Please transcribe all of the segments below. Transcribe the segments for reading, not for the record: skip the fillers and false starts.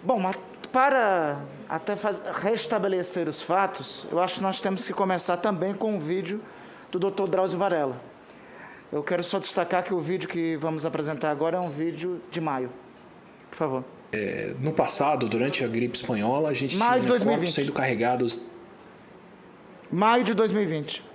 Bom, mas para até restabelecer os fatos, eu acho que nós temos que começar também com um vídeo do Dr. Drauzio Varella. Eu quero só destacar que o vídeo que vamos apresentar agora é um vídeo de maio. Por favor. No passado, durante a gripe espanhola, a gente Maio de tinha 2020. corpos sendo carregados. Maio de 2020.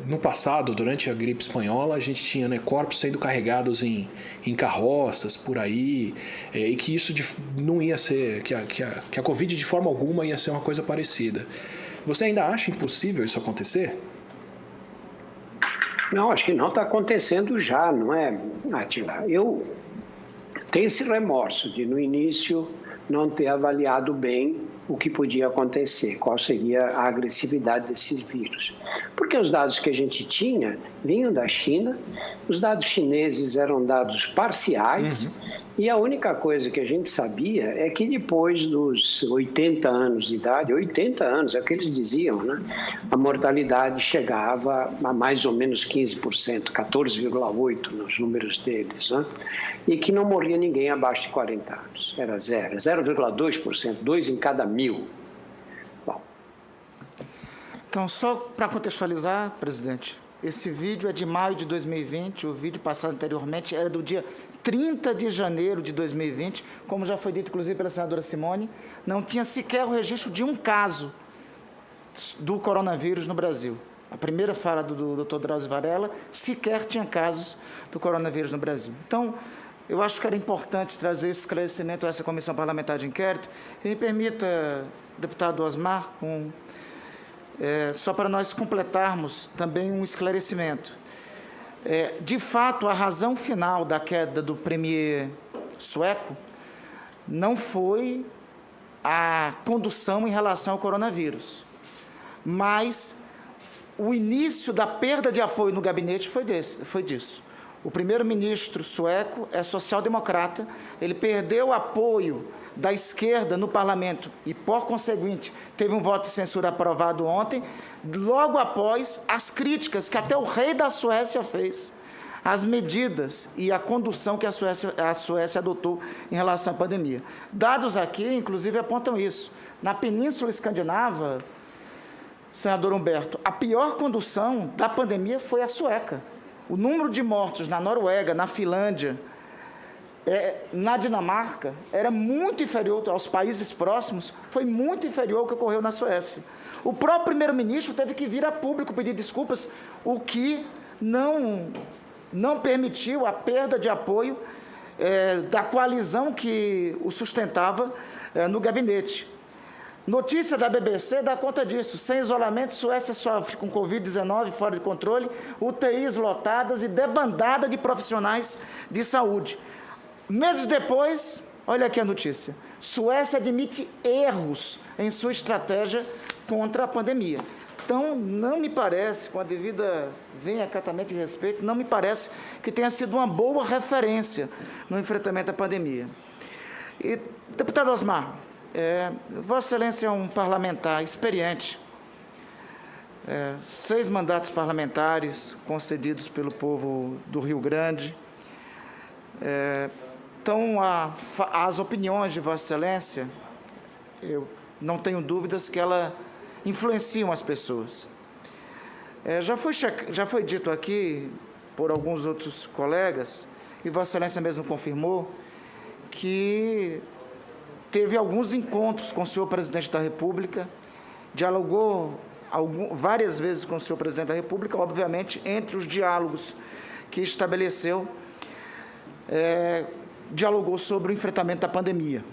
No passado, durante a gripe espanhola, a gente tinha corpos sendo carregados em carroças por aí, e que isso não ia ser, que a Covid de forma alguma ia ser uma coisa parecida. Você ainda acha impossível isso acontecer? Não, acho que não está acontecendo já, não é, Átila? Eu tenho esse remorso de, no início, não ter avaliado bem o que podia acontecer, qual seria a agressividade desse vírus. Porque os dados que a gente tinha vinham da China, os dados chineses eram dados parciais, e a única coisa que a gente sabia é que depois dos 80 anos de idade, 80 anos, é o que eles diziam, né? A mortalidade chegava a mais ou menos 15%, 14,8% nos números deles, né? E que não morria ninguém abaixo de 40 anos, era 0,2%, 2 em cada 1.000. Bom. Então, só para contextualizar, presidente, esse vídeo é de maio de 2020, o vídeo passado anteriormente era do dia 30 de janeiro de 2020, como já foi dito inclusive pela senadora Simone, não tinha sequer o registro de um caso do coronavírus no Brasil. A primeira fala do Dr. Drauzio Varella, sequer tinha casos do coronavírus no Brasil. Então, eu acho que era importante trazer esse esclarecimento a essa comissão parlamentar de inquérito. E me permita, deputado Osmar, só para nós completarmos também um esclarecimento. De fato, a razão final da queda do premier sueco não foi a condução em relação ao coronavírus, mas o início da perda de apoio no gabinete foi disso. O primeiro-ministro sueco é social-democrata, ele perdeu o apoio da esquerda no parlamento e, por conseguinte, teve um voto de censura aprovado ontem, logo após as críticas que até o rei da Suécia fez, as medidas e a condução que a Suécia adotou em relação à pandemia. Dados aqui, inclusive, apontam isso. Na Península Escandinava, senador Humberto, a pior condução da pandemia foi a sueca. O número de mortos na Noruega, na Finlândia, na Dinamarca, era muito inferior aos países próximos, foi muito inferior ao que ocorreu na Suécia. O próprio primeiro-ministro teve que vir a público pedir desculpas, o que não permitiu a perda de apoio da coalizão que o sustentava no gabinete. Notícia da BBC dá conta disso. Sem isolamento, Suécia sofre com Covid-19 fora de controle, UTIs lotadas e debandada de profissionais de saúde. Meses depois, olha aqui a notícia, Suécia admite erros em sua estratégia contra a pandemia. Então, não me parece, com a devida acatamento e respeito, não me parece que tenha sido uma boa referência no enfrentamento à pandemia. E, deputado Osmar, Vossa Excelência é um parlamentar experiente, 6 mandatos parlamentares concedidos pelo povo do Rio Grande. Então, as opiniões de Vossa Excelência, eu não tenho dúvidas que elas influenciam as pessoas. Já foi dito aqui por alguns outros colegas, e Vossa Excelência mesmo confirmou, que teve alguns encontros com o senhor presidente da República, dialogou várias vezes com o senhor presidente da República, obviamente, entre os diálogos que estabeleceu, dialogou sobre o enfrentamento da pandemia.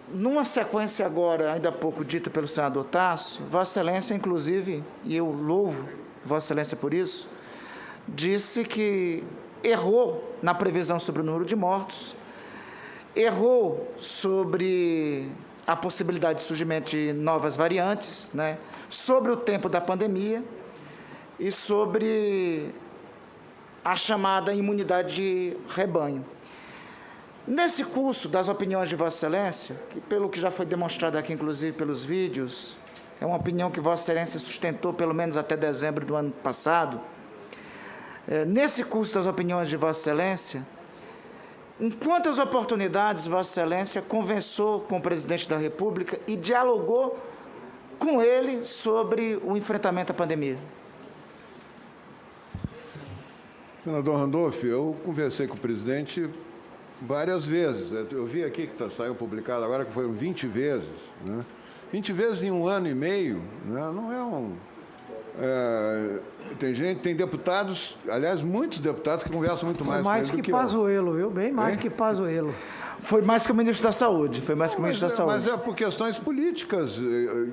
Numa sequência agora, ainda há pouco dita pelo senador Tasso, Vossa Excelência, inclusive, e eu louvo Vossa Excelência por isso, disse que errou na previsão sobre o número de mortos, errou sobre a possibilidade de surgimento de novas variantes, né, sobre o tempo da pandemia e sobre a chamada imunidade de rebanho. Nesse curso das opiniões de Vossa Excelência, que pelo que já foi demonstrado aqui, inclusive pelos vídeos, é uma opinião que Vossa Excelência sustentou pelo menos até dezembro do ano passado, nesse curso das opiniões de Vossa Excelência, Em quantas oportunidades Vossa Excelência conversou com o presidente da República e dialogou com ele sobre o enfrentamento à pandemia? Senador Randolph, eu conversei com o presidente várias vezes. Eu vi aqui que saiu publicado agora que foram 20 vezes. Né? 20 vezes em um ano e meio, né? Não é um... tem deputados, aliás, muitos deputados que conversam muito mais mais com ele do que que eu. Pazuello, viu? Bem mais que Pazuello. Foi mais que o ministro da Saúde, foi mais que o ministro da Saúde. Mas é por questões políticas,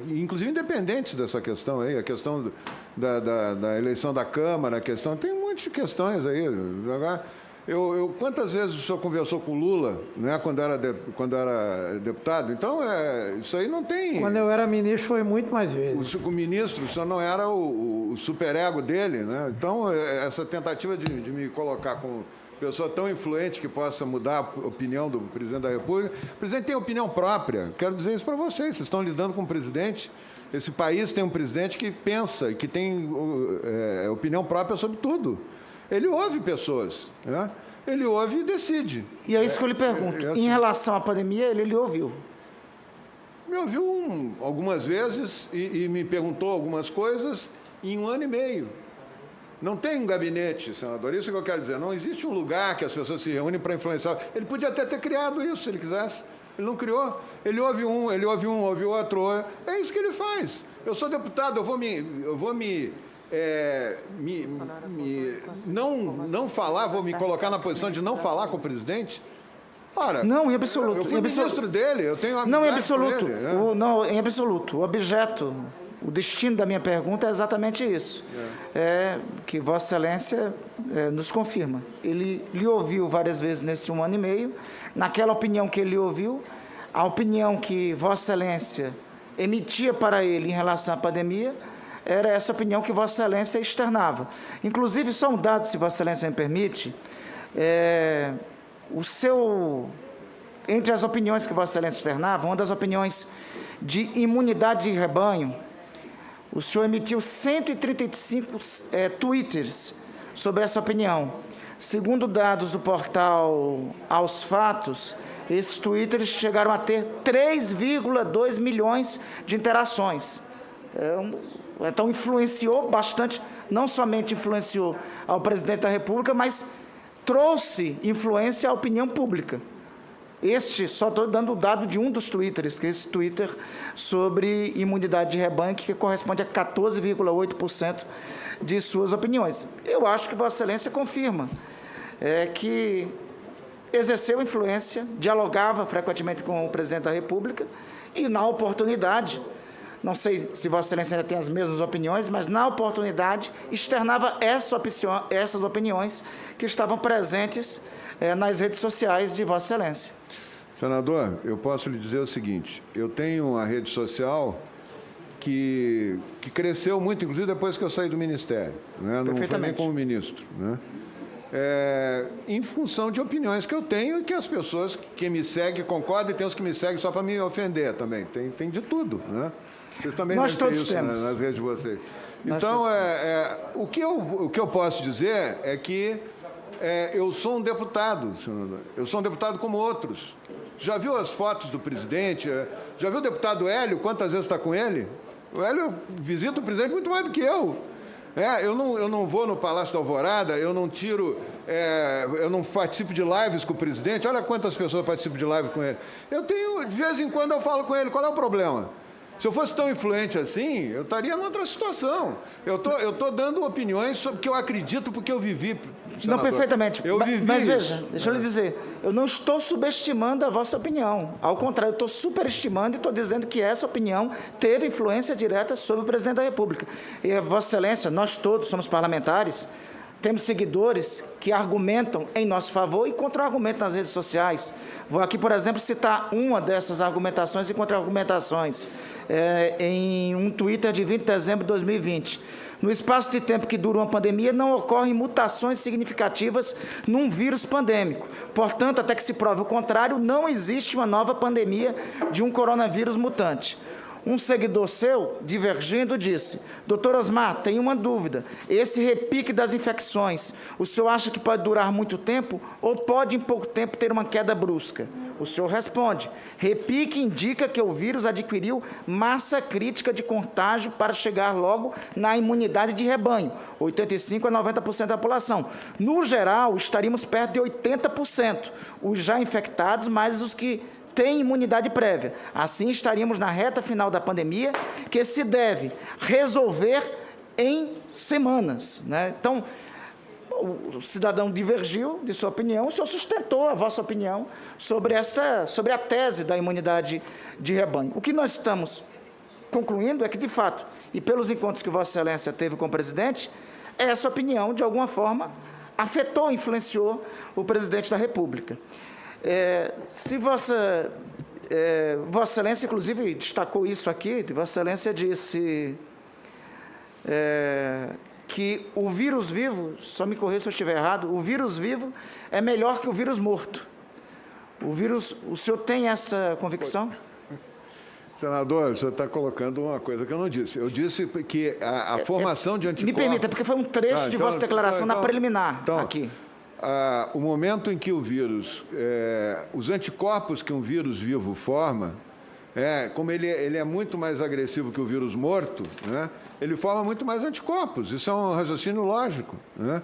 inclusive independentes dessa questão aí, a questão da eleição da Câmara, a questão... Tem um monte de questões aí. Quantas vezes o senhor conversou com o Lula, né, quando era deputado? Então, isso aí não tem... Quando eu era ministro foi muito mais vezes. O ministro, o senhor não era o superego dele, né? Então, essa tentativa de me colocar como pessoa tão influente que possa mudar a opinião do presidente da República. O presidente tem opinião própria. Quero dizer isso para vocês. Vocês estão lidando com um presidente. Esse país tem um presidente que pensa e que tem opinião própria sobre tudo. Ele ouve pessoas, né? Ele ouve e decide. E é isso que eu lhe pergunto. assim, em relação à pandemia, ele ouviu? Me ouviu algumas vezes e me perguntou algumas coisas em um ano e meio. Não tem um gabinete, senador, isso que eu quero dizer. Não existe um lugar que as pessoas se reúnem para influenciar. Ele podia até ter criado isso, se ele quisesse. Ele não criou. Ele ouve ouve outro. É isso que ele faz. Eu sou deputado, não falar, vou me colocar na posição de não falar com o presidente. Ora, não, em absoluto. Eu fui ministro dele, eu tenho amizade não, em absoluto. com ele, né? Não, em absoluto. O objeto, o destino da minha pergunta é exatamente isso. Que Vossa Excelência nos confirma. Ele lhe ouviu várias vezes nesse um ano e meio. Naquela opinião que ele ouviu, a opinião que Vossa Excelência emitia para ele em relação à pandemia, era essa opinião que Vossa Excelência externava. Inclusive, só um dado, se Vossa Excelência me permite, entre as opiniões que Vossa Excelência externava, uma das opiniões de imunidade de rebanho, o senhor emitiu 135 twitters sobre essa opinião. Segundo dados do portal Aos Fatos, esses twitters chegaram a ter 3,2 milhões de interações. Então, influenciou bastante, não somente influenciou ao presidente da República, mas trouxe influência à opinião pública. Só estou dando o dado de um dos twitters, que é esse Twitter sobre imunidade de rebanho, que corresponde a 14,8% de suas opiniões. Eu acho que Vossa Excelência confirma que exerceu influência, dialogava frequentemente com o presidente da República e, na oportunidade, não sei se Vossa Excelência ainda tem as mesmas opiniões, mas, na oportunidade, externava essas opiniões que estavam presentes nas redes sociais de Vossa Excelência. Senador, eu posso lhe dizer o seguinte, eu tenho uma rede social que cresceu muito, inclusive depois que eu saí do Ministério, né? Não foi nem como ministro, né? Em função de opiniões que eu tenho e que as pessoas que me seguem concordam, e tem os que me seguem só para me ofender também, tem de tudo, né? Vocês também Nós devem ter todos isso temos. Nas redes de vocês. Então, o que eu posso dizer é que eu sou um deputado, senador. Eu sou um deputado como outros. Já viu as fotos do presidente? Já viu o deputado Hélio? Quantas vezes está com ele? O Hélio visita o presidente muito mais do que eu. Eu não vou no Palácio da Alvorada, eu não participo de lives com o presidente. Olha quantas pessoas participam de lives com ele. De vez em quando eu falo com ele, qual é o problema? Se eu fosse tão influente assim, eu estaria em outra situação. Eu tô dando opiniões sobre o que eu acredito, porque eu vivi, senador. Não, perfeitamente. Eu vivi mas isso. veja, deixa eu lhe dizer, eu não estou subestimando a vossa opinião. Ao contrário, eu estou superestimando e estou dizendo que essa opinião teve influência direta sobre o presidente da República. E, Vossa Excelência, nós todos somos parlamentares, temos seguidores que argumentam em nosso favor e contra-argumentam nas redes sociais. Vou aqui, por exemplo, citar uma dessas argumentações e contra-argumentações em um Twitter de 20 de dezembro de 2020. No espaço de tempo que dura uma pandemia, não ocorrem mutações significativas num vírus pandêmico. Portanto, até que se prove o contrário, não existe uma nova pandemia de um coronavírus mutante. Um seguidor seu, divergindo, disse: doutor Osmar, tenho uma dúvida. Esse repique das infecções, o senhor acha que pode durar muito tempo ou pode em pouco tempo ter uma queda brusca? O senhor responde: repique indica que o vírus adquiriu massa crítica de contágio para chegar logo na imunidade de rebanho, 85% a 90% da população. No geral, estaríamos perto de 80%, os já infectados, mais os que têm imunidade prévia. Assim, estaríamos na reta final da pandemia, que se deve resolver em semanas, né? Então, o cidadão divergiu de sua opinião, o senhor sustentou a vossa opinião sobre a tese da imunidade de rebanho. O que nós estamos concluindo é que, de fato, e pelos encontros que Vossa Excelência teve com o presidente, essa opinião, de alguma forma, afetou, influenciou o presidente da República. Se Vossa Excelência, inclusive, destacou isso aqui, Vossa Excelência disse que o vírus vivo, só me corrija se eu estiver errado, o vírus vivo é melhor que o vírus morto. O senhor tem essa convicção? Senador, o senhor está colocando uma coisa que eu não disse. Eu disse que a formação de anticorpos... Me permita, porque foi um trecho de vossa declaração na preliminar aqui. O momento em que o vírus... os anticorpos que um vírus vivo forma, como ele é muito mais agressivo que o vírus morto, né? Ele forma muito mais anticorpos. Isso é um raciocínio lógico, né?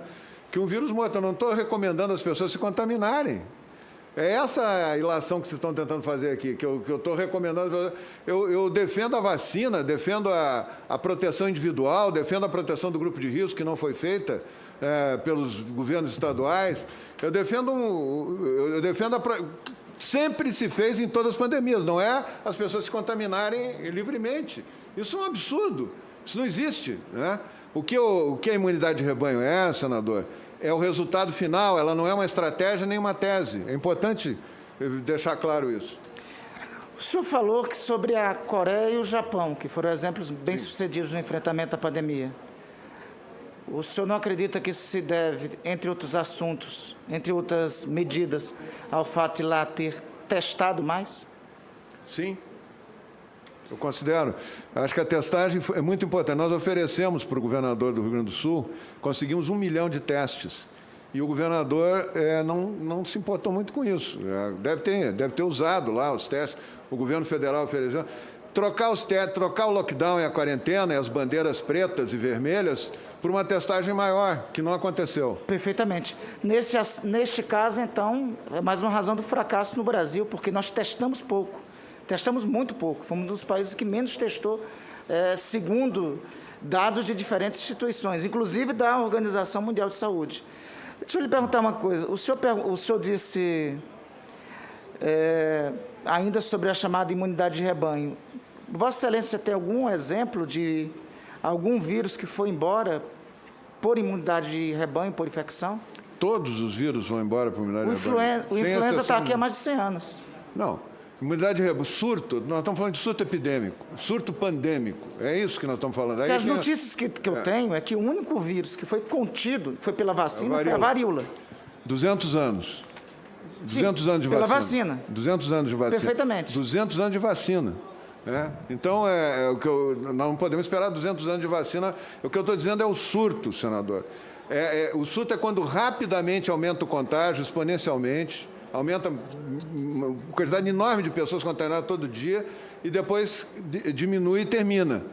Que um vírus morto. Eu não estou recomendando as pessoas se contaminarem. É essa a ilação que vocês estão tentando fazer aqui, que eu estou recomendando. Eu defendo a vacina, defendo a proteção individual, defendo a proteção do grupo de risco, que não foi feita pelos governos estaduais. Eu defendo sempre se fez em todas as pandemias, não é as pessoas se contaminarem livremente. Isso é um absurdo. Isso não existe, né? O que a imunidade de rebanho é, senador, é o resultado final, ela não é uma estratégia nem uma tese. É importante deixar claro isso. O senhor falou que sobre a Coreia e o Japão, que foram exemplos bem-sucedidos no enfrentamento à pandemia. O senhor não acredita que isso se deve, entre outros assuntos, entre outras medidas, ao fato de lá ter testado mais? Sim. Eu considero. Acho que a testagem é muito importante. Nós oferecemos para o governador do Rio Grande do Sul, conseguimos 1 milhão de testes. E o governador não se importou muito com isso. Deve ter usado lá os testes. O governo federal ofereceu. Trocar os testes, trocar o lockdown e a quarentena e as bandeiras pretas e vermelhas por uma testagem maior, que não aconteceu. Perfeitamente. Neste caso, então, é mais uma razão do fracasso no Brasil, porque nós testamos pouco. Testamos muito pouco, fomos um dos países que menos testou, segundo dados de diferentes instituições, inclusive da Organização Mundial de Saúde. Deixa eu lhe perguntar uma coisa. O senhor disse, ainda sobre a chamada imunidade de rebanho, Vossa Excelência tem algum exemplo de algum vírus que foi embora por imunidade de rebanho, por infecção? Todos os vírus vão embora por imunidade de rebanho. O influenza está aqui há mais de 100 anos. Não. Imunidade de rebanho, surto, nós estamos falando de surto epidêmico, surto pandêmico, é isso que nós estamos falando. Aí as notícias que eu tenho é que o único vírus que foi contido, foi pela vacina, foi a varíola. 200 anos. 200 anos de pela vacina. vacina. 200 anos de vacina. Perfeitamente. 200 anos de vacina. Então, nós não podemos esperar 200 anos de vacina. O que eu estou dizendo é o surto, senador. O surto é quando rapidamente aumenta o contágio, exponencialmente, aumenta uma quantidade enorme de pessoas contaminadas todo dia e depois diminui e termina.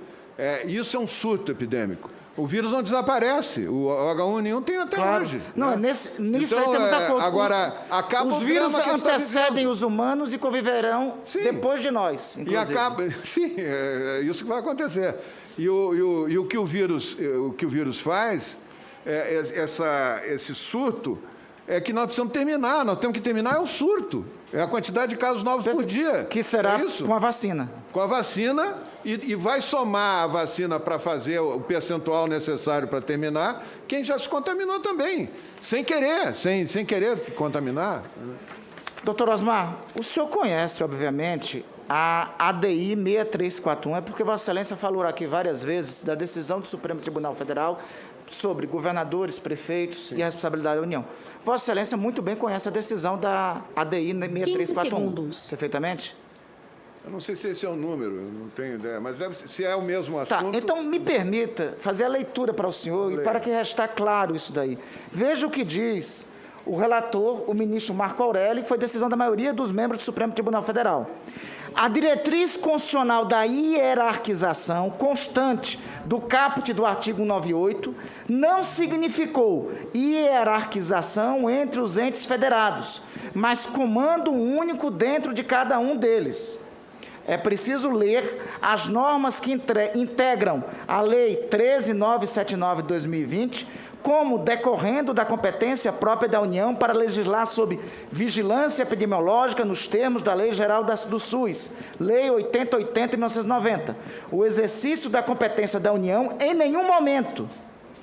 Isso é um surto epidêmico. O vírus não desaparece, o H1N1 tem até hoje. Não, né? nisso aí temos acordo. Agora, acaba os vírus antecedem os humanos e conviverão depois de nós, inclusive. E acaba, sim, é isso que vai acontecer. E o que o vírus faz, esse surto, é que nós precisamos terminar, nós temos que terminar o surto. É a quantidade de casos novos por dia. Que será com a vacina. Com a vacina, e vai somar a vacina para fazer o percentual necessário para terminar, quem já se contaminou também, sem querer contaminar. Doutor Osmar, o senhor conhece, obviamente, a ADI 6341, é porque Vossa Excelência falou aqui várias vezes da decisão do Supremo Tribunal Federal sobre governadores, prefeitos e a responsabilidade da União. Vossa Excelência muito bem conhece a decisão da ADI 6341. 15 segundos. Perfeitamente? Eu não sei se esse é o número, eu não tenho ideia, mas se é o mesmo assunto... Tá, então me permita fazer a leitura para o senhor e para que restar claro isso daí. Veja o que diz o relator, o ministro Marco Aurélio, foi decisão da maioria dos membros do Supremo Tribunal Federal. A diretriz constitucional da hierarquização constante do caput do artigo 198 não significou hierarquização entre os entes federados, mas comando único dentro de cada um deles. É preciso ler as normas que integram a Lei 13.979 de 2020, como decorrendo da competência própria da União para legislar sobre vigilância epidemiológica nos termos da Lei Geral do SUS, Lei 8080 de 1990. O exercício da competência da União em nenhum momento,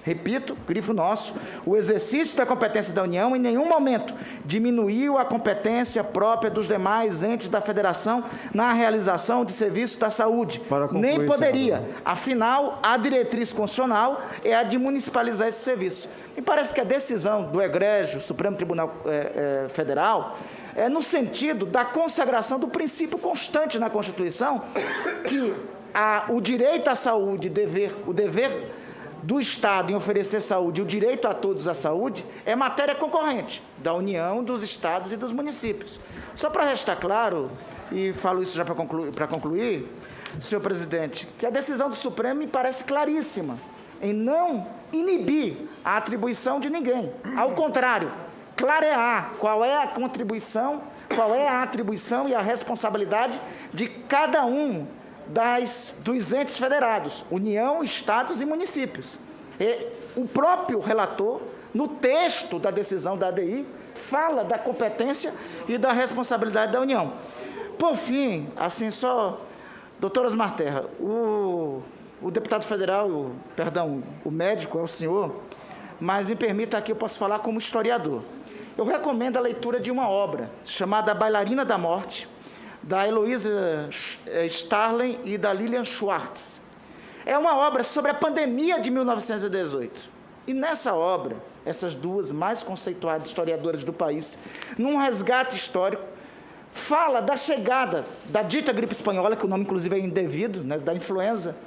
repito, grifo nosso, o exercício da competência da União em nenhum momento diminuiu a competência própria dos demais entes da Federação na realização de serviços da saúde. Nem poderia. Senador. Afinal, a diretriz constitucional é a de municipalizar esse serviço. Me parece que a decisão do egrégio Supremo Tribunal Federal é no sentido da consagração do princípio constante na Constituição que o direito à saúde, o dever do Estado em oferecer saúde e o direito a todos à saúde é matéria concorrente da União, dos Estados e dos municípios. Só para restar claro, e falo isso já para concluir, senhor presidente, que a decisão do Supremo me parece claríssima em não inibir a atribuição de ninguém. Ao contrário, clarear qual é a contribuição, qual é a atribuição e a responsabilidade de cada um dos entes federados, União, Estados e municípios. E o próprio relator, no texto da decisão da ADI, fala da competência e da responsabilidade da União. Por fim, assim só, doutor Osmar Terra, o deputado federal, o médico é o senhor, mas me permita aqui, eu posso falar como historiador. Eu recomendo a leitura de uma obra chamada Bailarina da Morte, da Heloísa Starling e da Lilian Schwartz. É uma obra sobre a pandemia de 1918. E nessa obra, essas duas mais conceituadas historiadoras do país, num resgate histórico, fala da chegada da dita gripe espanhola, que o nome inclusive é indevido, né, da influenza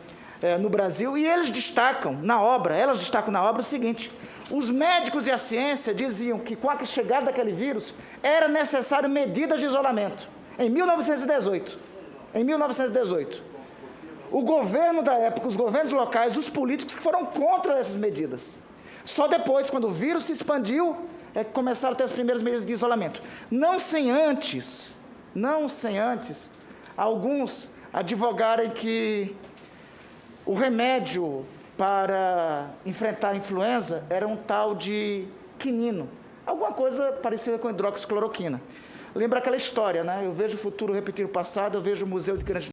no Brasil, e elas destacam na obra o seguinte: os médicos e a ciência diziam que com a chegada daquele vírus era necessário medidas de isolamento. Em 1918, o governo da época, os governos locais, os políticos que foram contra essas medidas. Só depois, quando o vírus se expandiu, começaram a ter as primeiras medidas de isolamento. Não sem antes, alguns advogarem que o remédio para enfrentar a influenza era um tal de quinino, alguma coisa parecida com hidroxicloroquina. Lembra aquela história, né? Eu vejo o futuro repetir o passado, eu vejo o Museu de Grandes